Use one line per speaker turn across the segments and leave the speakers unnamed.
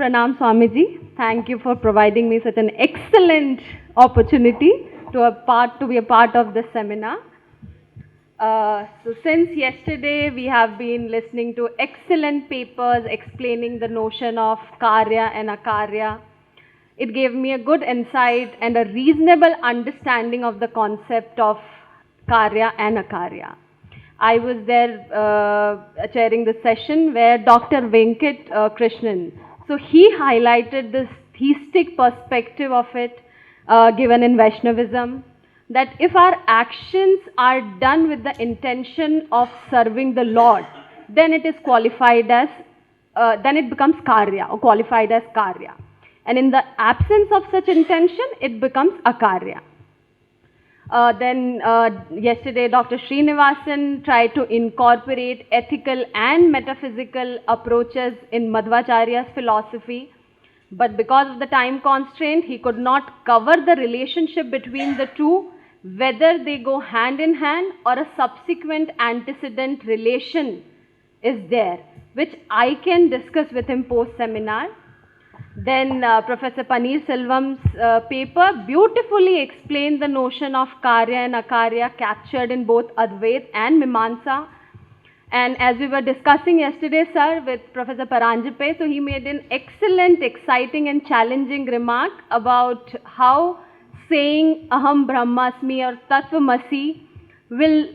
Pranam Swamiji. Thank you for providing me such an excellent opportunity to be a part of this seminar. So since yesterday we have been listening to excellent papers explaining the notion of Karya and Akarya. It gave me a good insight and a reasonable understanding of the concept of Karya and Akarya. I was there chairing the session where Dr. Venkat Krishnan, so he highlighted this theistic perspective of it given in Vaishnavism, that if our actions are done with the intention of serving the Lord, then it is qualified as, then it becomes Karya or qualified as Karya. And in the absence of such intention, it becomes Akarya. Then yesterday Dr. Srinivasan tried to incorporate ethical and metaphysical approaches in Madhvacharya's philosophy, but because of the time constraint, he could not cover the relationship between the two, whether they go hand in hand or a subsequent antecedent relation is there, which I can discuss with him post-seminar. Then Professor Paneer Selvam's paper beautifully explained the notion of Karya and Akarya captured in both Advait and Mimamsa. And as we were discussing yesterday, sir, with Professor Paranjape, so he made an excellent, exciting and challenging remark about how saying Aham Brahmasmi or Tattvamasi will,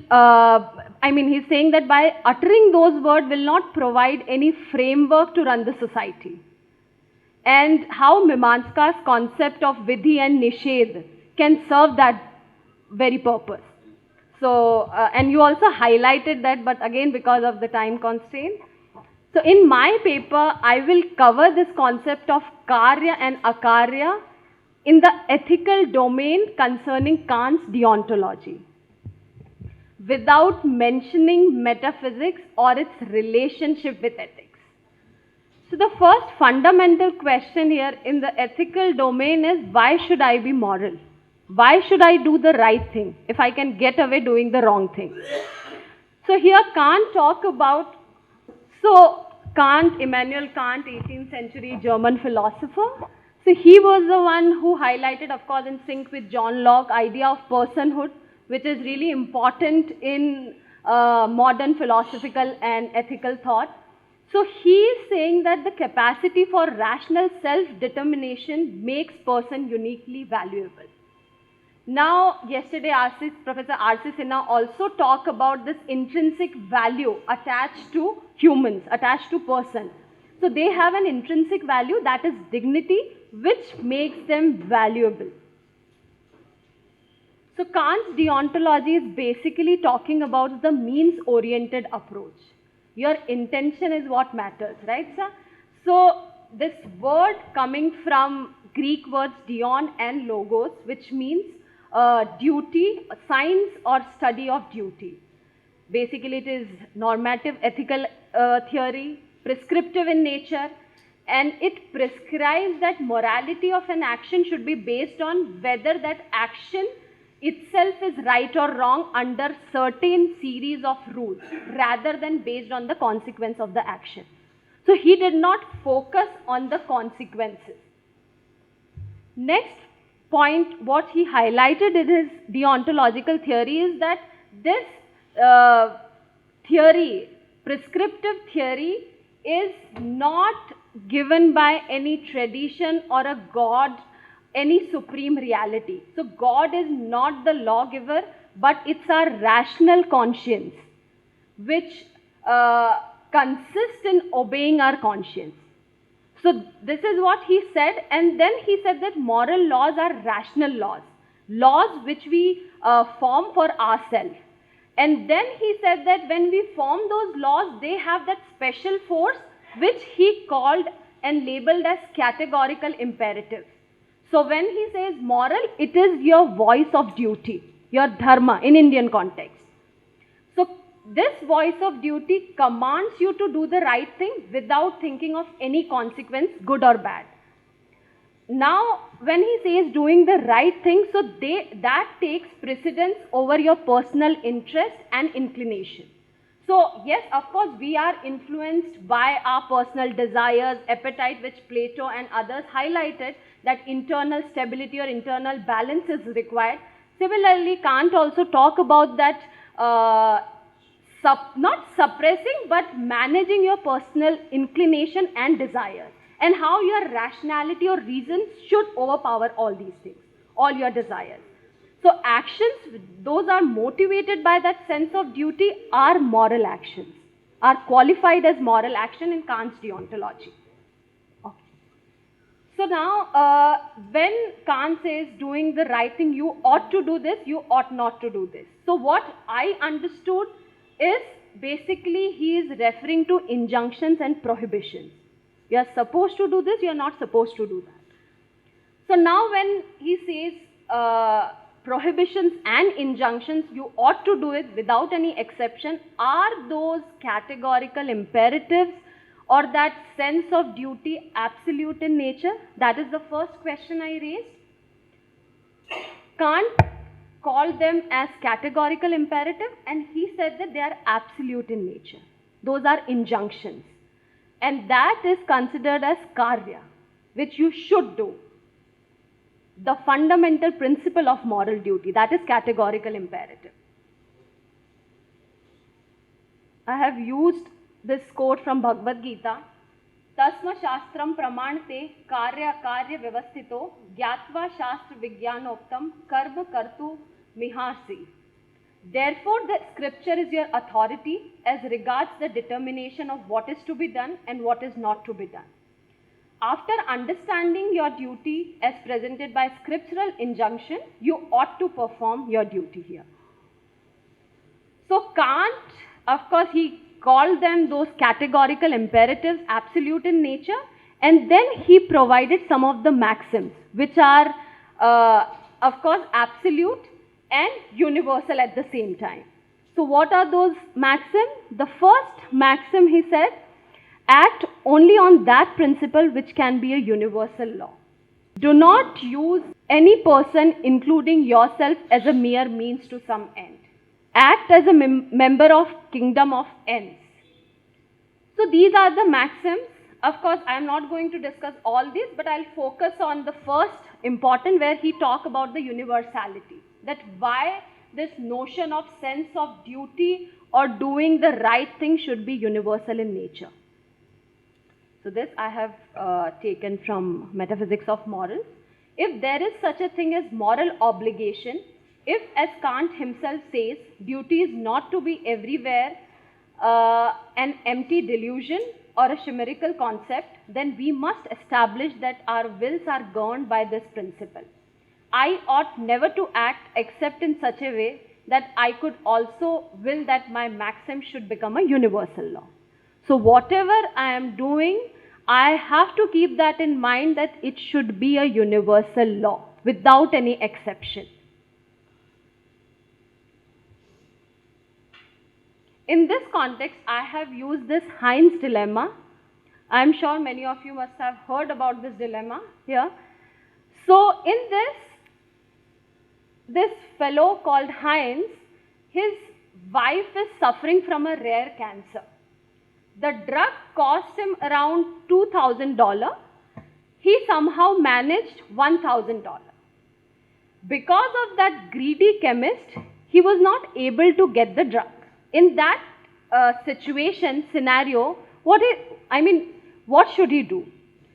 he's saying that by uttering those words will not provide any framework to run the society. And how Mimamsa's concept of Vidhi and Nishedh can serve that very purpose. So, and you also highlighted that, but again because of the time constraint. So in my paper, I will cover this concept of Karya and Akarya in the ethical domain concerning Kant's deontology, without mentioning metaphysics or its relationship with ethics. So the first fundamental question here in the ethical domain is, why should I be moral? Why should I do the right thing if I can get away doing the wrong thing? So here Kant talk about, Immanuel Kant, 18th century German philosopher. So he was the one who highlighted, of course in sync with John Locke, idea of personhood, which is really important in modern philosophical and ethical thought. So he is saying that the capacity for rational self-determination makes person uniquely valuable. Now, yesterday Professor R.C. Sinha also talked about this intrinsic value attached to humans, attached to person. So they have an intrinsic value, that is dignity, which makes them valuable. So Kant's deontology is basically talking about the means-oriented approach. Your intention is what matters, right, sir? So this word coming from Greek words deon and logos, which means duty, science or study of duty. Basically it is normative ethical theory, prescriptive in nature, and it prescribes that morality of an action should be based on whether that action itself is right or wrong under certain series of rules, rather than based on the consequence of the action. So he did not focus on the consequences. Next point, what he highlighted in his deontological theory is that this theory, prescriptive theory, is not given by any tradition or a god, any supreme reality. So God is not the lawgiver, but it's our rational conscience, which consists in obeying our conscience. So this is what he said, and then he said that moral laws are rational laws, laws which we form for ourselves. And then he said that when we form those laws, they have that special force which he called and labeled as categorical imperative. So when he says moral, it is your voice of duty, your dharma in Indian context. So this voice of duty commands you to do the right thing without thinking of any consequence, good or bad. Now, when he says doing the right thing, so that takes precedence over your personal interest and inclination. So yes, of course, we are influenced by our personal desires, appetite, which Plato and others highlighted, that internal stability or internal balance is required. Similarly, Kant also talk about that not suppressing but managing your personal inclination and desires, and how your rationality or reason should overpower all these things, all your desires. So actions, those are motivated by that sense of duty, are moral actions, are qualified as moral action in Kant's deontology. Okay. So now, when Kant says doing the right thing, you ought to do this, you ought not to do this. So what I understood is basically he is referring to injunctions and prohibitions. You are supposed to do this, you are not supposed to do that. So now when he says prohibitions and injunctions, you ought to do it without any exception, are those categorical imperatives or that sense of duty absolute in nature? That is the first question I raised. Kant called them as categorical imperative, and he said that they are absolute in nature. Those are injunctions. And that is considered as karya, which you should do. The fundamental principle of moral duty, that is categorical imperative. I have used this quote from Bhagavad Gita. Tasma shastram pramante karya akarya vyavasthito gyatva shastra vijnanoktam karma kartu miharsi. Therefore, the scripture is your authority as regards the determination of what is to be done and what is not to be done. After understanding your duty as presented by scriptural injunction, you ought to perform your duty here. So Kant, of course, he called them those categorical imperatives, absolute in nature, and then he provided some of the maxims, which are, of course, absolute and universal at the same time. So what are those maxims? The first maxim, he said, act only on that principle which can be a universal law. Do not use any person, including yourself, as a mere means to some end. Act as a member of kingdom of ends. So these are the maxims. Of course, I am not going to discuss all this, but I'll focus on the first important, where he talk about the universality. That why this notion of sense of duty or doing the right thing should be universal in nature. So this I have taken from Metaphysics of Morals. If there is such a thing as moral obligation, if, as Kant himself says, duty is not to be everywhere an empty delusion or a chimerical concept, then we must establish that our wills are governed by this principle. I ought never to act except in such a way that I could also will that my maxim should become a universal law. So whatever I am doing, I have to keep that in mind, that it should be a universal law without any exception. In this context, I have used this Heinz dilemma. I am sure many of you must have heard about this dilemma here. So in this fellow called Heinz, his wife is suffering from a rare cancer. The drug cost him around $2,000. He somehow managed $1,000. Because of that greedy chemist, he was not able to get the drug. In that scenario, what should he do?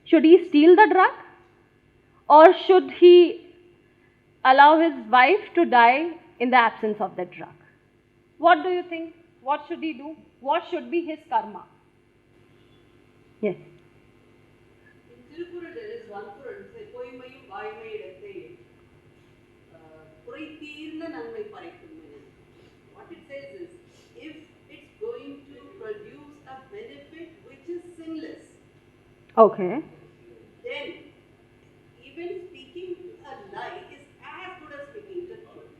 Should he steal the drug? Or should he allow his wife to die in the absence of the drug? What do you think? What should he do? What should be his karma? Yes.
In Tirupura there is one Puran, Poimayum Vaimai Puraithirna Nanmai Paraikkum. What it says is, if it's going to produce a benefit which is sinless,
Okay.
then even speaking a lie is as good as speaking the truth.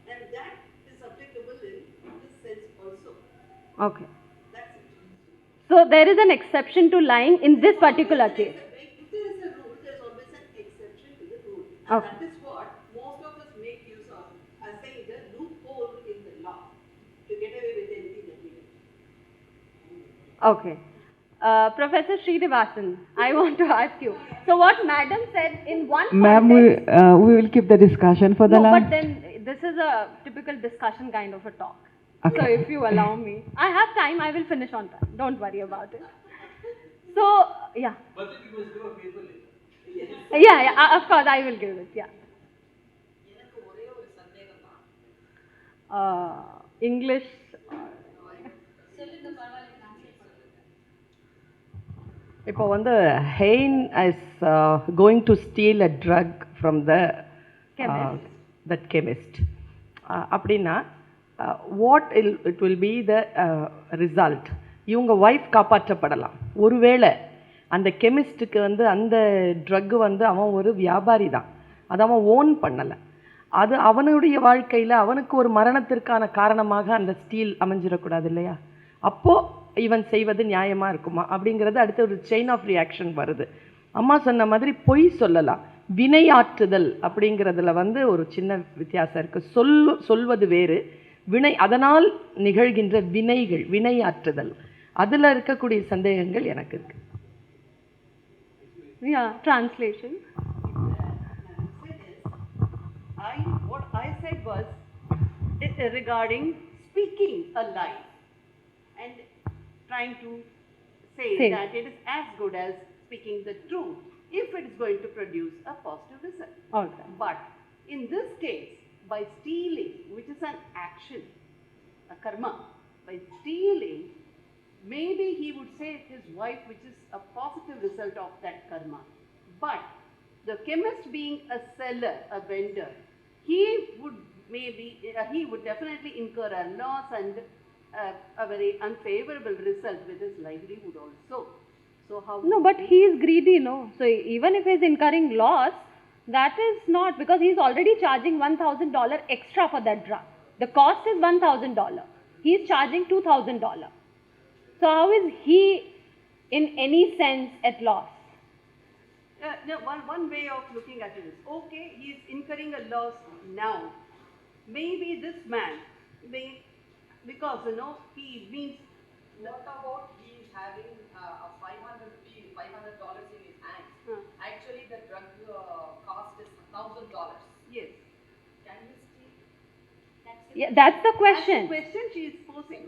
And that is applicable in this sense also.
Okay.
That's it.
So there is an exception to lying in this particular case.
If there is a rule, there is always an exception to the rule. And
Okay.
that is what most of us make use of as saying the loophole in the law to get away with anything that we
Okay. Professor Shrihariprasd, I want to ask you. So what madam said in one
Ma'am,
context...
we will keep the discussion for the
No,
last.
but then this is a typical discussion kind of a talk.
Okay.
So if you allow me. I have time, I will finish on time. Don't worry about it. So, yeah.
But then you must give a paper later.
Yeah, of course, I will give it, yeah. English.
இப்போ வந்து Hein is going to steal a drug from the
Chemist.
that chemist. அப்படின்னா what it will be the result? இவங்க wife காப்பாற்றப்படலாம். ஒருவேளை அந்த கெமிஸ்ட்டுக்கு வந்து அந்த drug வந்து அவன் ஒரு வியாபாரி தான், அதை அவன் ஓன் பண்ணலை, அது அவனுடைய வாழ்க்கையில் அவனுக்கு ஒரு மரணத்திற்கான காரணமாக அந்த ஸ்டீல் அமைஞ்சிடக்கூடாது இல்லையா? அப்போது இவன் செய்வது நியாயமாக இருக்குமா அப்படிங்கிறது அடுத்த ஒரு செயின் ஆஃப் ரியாக்ஷன் வருது. அம்மா சொன்ன மாதிரி பொய் சொல்லலாம், வினையாற்றுதல் அப்படிங்கிறதுல வந்து ஒரு சின்ன வித்தியாசம் இருக்குது. சொல்வது வேறு, வினை அதனால் நிகழ்கின்ற வினைகள், வினையாற்றுதல், அதில் இருக்கக்கூடிய சந்தேகங்கள் எனக்கு இருக்கு.
Yeah, translation.
What I said was regarding speaking a lie and trying to say that it is as good as speaking the truth if it is going to produce a positive result.
Okay.
But in this case, by stealing, which is an action, a karma, by stealing, maybe he would save his wife, which is a positive result of that karma. But the chemist being a seller, a vendor, he would definitely incur a loss and a very unfavorable result with his livelihood also. So how?
No, but he is greedy, no. So even if he is incurring loss, that is not, because he is already charging $1,000 extra for that drug. The cost is $1,000. He is charging $2,000. So how is he in any sense at loss?
No, one way of looking at it is, okay, he is incurring a loss now. Maybe this man, because he means.
What about he is having a $500 in his hands? Actually, the drug cost is $1,000.
Yes.
Can you steal?
Yeah, that's the question.
That's the question she is posing.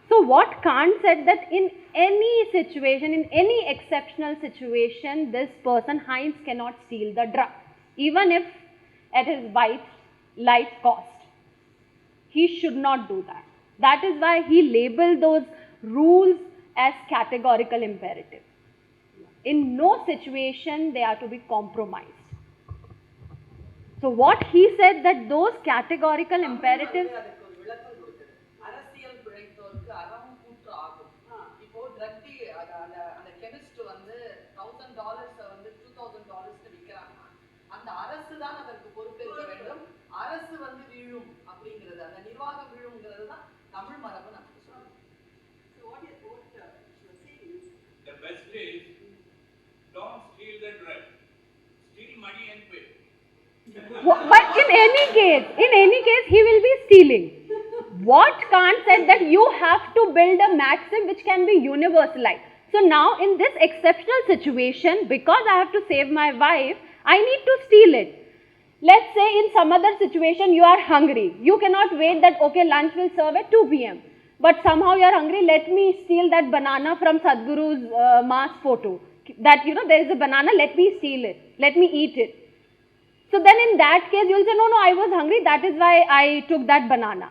So what Kant said that in any situation, in any exceptional situation, this person, Heinz, cannot steal the drug, even if at his wife's life cost. He should not do that. That is why he labeled those rules as categorical imperative. In no situation they are to be compromised. So what he said that those categorical imperatives.
The best is, don't steal the drug. Steal money and pay.
But in any case, he will be stealing. What Kant said that you have to build a maxim which can be universalized. So now in this exceptional situation, because I have to save my wife, I need to steal it. Let's say in some other situation you are hungry. You cannot wait that, okay, lunch will serve at 2 p.m. But somehow you are hungry, let me steal that banana from Sadhguru's mass photo. That, there is a banana, let me steal it. Let me eat it. So then in that case, you will say, no, I was hungry, that is why I took that banana.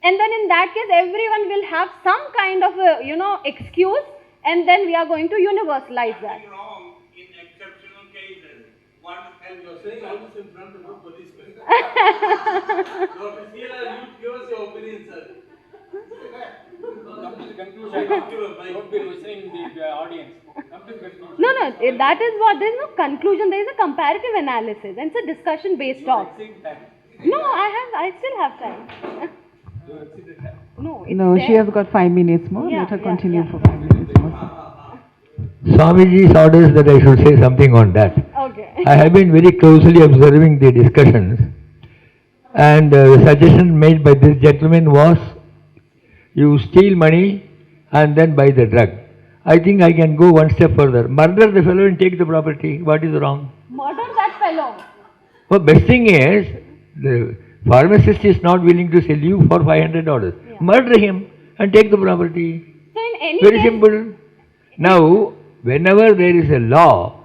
And then in that case, everyone will have some kind of a, excuse, and then we are going to universalize that.
Nothing wrong in exceptional cases. One helps.
You're saying all this in front of a policeman. Dr. Sheila, you give us your opinion, sir.
Come to the conclusion. Don't be listening the audience. Come to the conclusion.
No, that is what, there is no conclusion, there is a comparative analysis, and it's a discussion based talk. No, I still have time. No, it's
No,
there.
she has got 5 minutes more.
Yeah,
Let her
yeah,
continue
yeah.
for 5 minutes more.
Swamiji's orders that I should say something on that.
Okay.
I have been very closely observing the discussions, and the suggestion made by this gentleman was, you steal money and then buy the drug. I think I can go one step further. Murder the fellow and take the property. What is wrong?
Murder that fellow.
Well, best thing is, the pharmacist is not willing to sell you for $500.
Yeah.
Murder him and take the property.
So in any
Very
case,
simple. Now, whenever there is a law,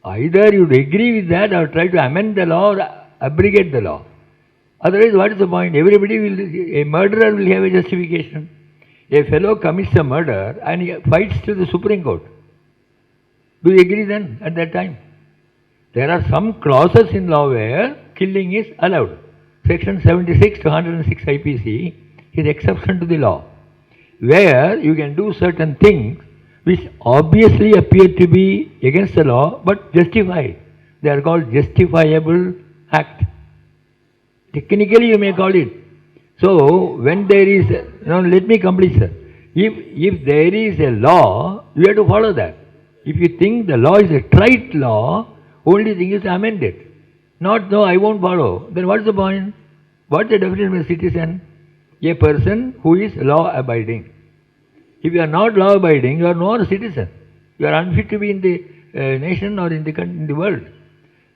either you agree with that or try to amend the law or abrogate the law. Otherwise, what is the point? A murderer will have a justification. A fellow commits a murder and he fights to the Supreme Court. Do you agree then at that time? There are some clauses in law where killing is allowed. Section 76 to 106 IPC is exception to the law, where you can do certain things which obviously appear to be against the law but justified. They are called justifiable act. Technically you may call it. So when there is, now let me complete, sir. If there is a law, you have to follow that. If you think the law is a trite law, only thing is to amend it. Not, no, I won't follow. Then what's the point? What's the definition of a citizen? A person who is law abiding. If you are not law abiding, you are not a citizen. You are unfit to be in the nation or in the world.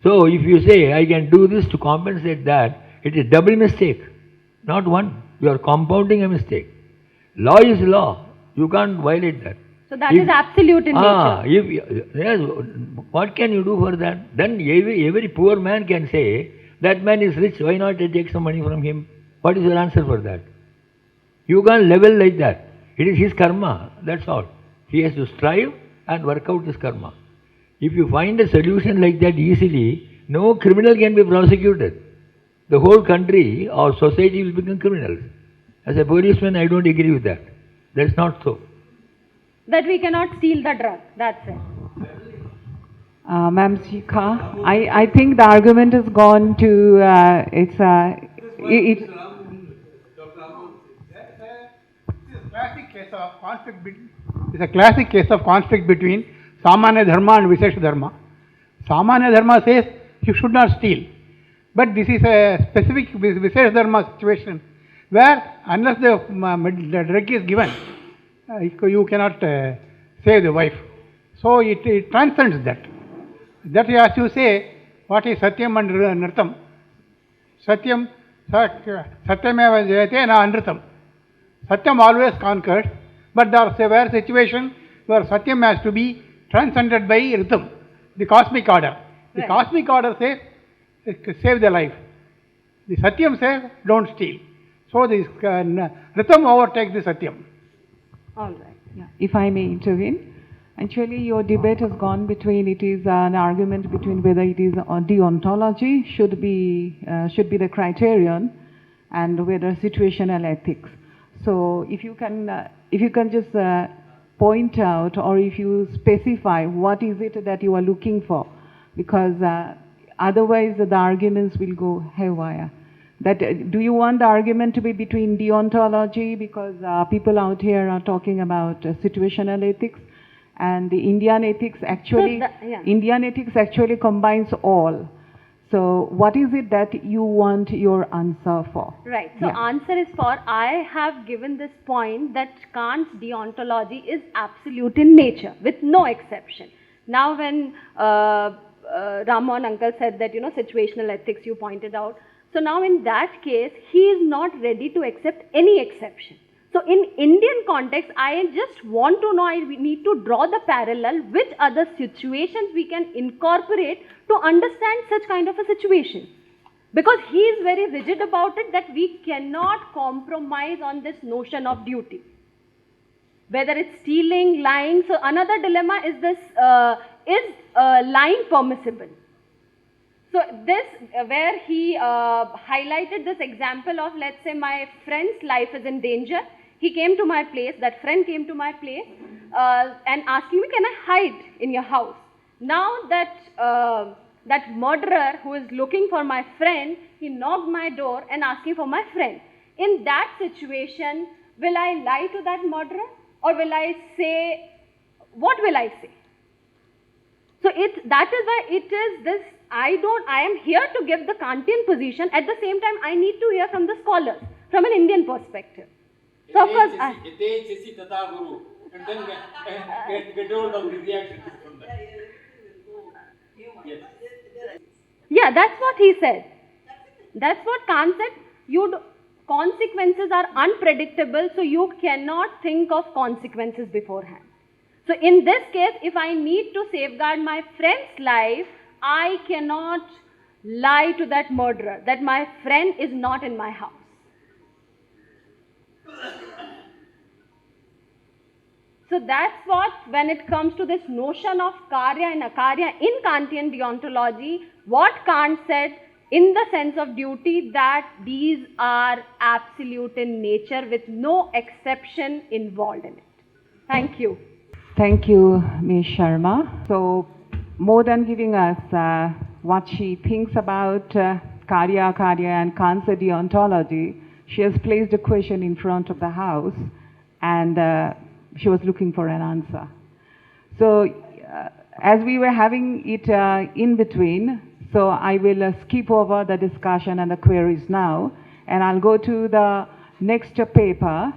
So if you say, I can do this to compensate that, it is double mistake, not one. You are compounding a mistake. Law is law. You can't violate that.
so that is absolute in nature.
Yes, what can you do for that? Then every poor man can say, that man is rich, why not I take some money from him? What is your answer for that? You can't level like that. It is his karma, that's all. He has to strive and work out his karma. If you find a solution like that easily, no criminal can be prosecuted. The whole country or society will become criminals. As a policeman, I don't agree with that. That's not so.
That we cannot steal the drug. That's it.
Ma'am Shikha, I think the argument has gone to,
Dr.R. It's a classic case of conflict between Samanya Dharma and Vishesha Dharma. Samanya Dharma says you should not steal. But this is a specific Vishesha Dharma situation where unless the drug is given, you cannot save the wife. So it transcends that. That is, as you say, what is Satyam and Nritam? Satyam Satyameva Jayate na Nritam. Satyam always conquers, but there are severe situations where Satyam has to be transcended by Rhythm, the cosmic order. The
Right.
cosmic order says, save the life. The Satyam says, don't steal. So this Rhythm overtakes the Satyam.
All right.
Yeah, if I may intervene. Actually, your debate has gone between, it is an argument between whether it is deontology should be the criterion and whether situational ethics. So if you can just point out or if you specify what is it that you are looking for, because otherwise the arguments will go haywire. That do you want the argument to be between deontology, because people out here are talking about situational ethics, and the Indian ethics actually Indian ethics actually combines all. So what is it that you want your answer for?
Right. So answer is for, I have given this point that Kant's deontology is absolute in nature with no exception. Now when Ramon uncle said that, situational ethics you pointed out. So now in that case, he is not ready to accept any exception. So in Indian context, I just want to know, we need to draw the parallel, which other situations we can incorporate to understand such kind of a situation. Because he is very rigid about it that we cannot compromise on this notion of duty. Whether it's stealing, lying. So another dilemma is this, is lying permissible? So this, where he highlighted this example of, let's say my friend's life is in danger. He came to my place, that friend came to my place and asking me, can I hide in your house? Now that murderer who is looking for my friend, he knocked my door and asking for my friend. In that situation, will I lie to that murderer, or will I say, what will I say? So that is why it is this, I am here to give the Kantian position. At the same time, I need to hear from the scholars, from an Indian perspective. So of course,
Yate tata guru. And then get hold of the reaction from that. Yes.
yeah, that's what he said. That's what Kant said. Consequences are unpredictable, so you cannot think of consequences beforehand. So in this case, if I need to safeguard my friend's life, I cannot lie to that murderer that my friend is not in my house. So that's what, when it comes to this notion of Karya and Akarya in Kantian deontology, what Kant said in the sense of duty, that these are absolute in nature with no exception involved in it. Thank you.
Thank you, Ms. Sharma. So, more than giving us what she thinks about Karya, Akarya and Kant's deontology, she has placed a question in front of the house and she was looking for an answer. So, as we were having it in between, so I will skip over the discussion and the queries now, and I'll go to the next paper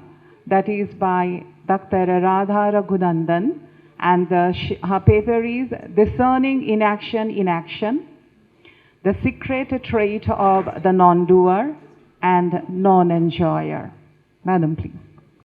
that is by Dr. Radha Raghunandan, and her paper is Discerning Inaction in Action, the Secret Trait of the Non-Doer and Non-Enjoyer. Madam, please.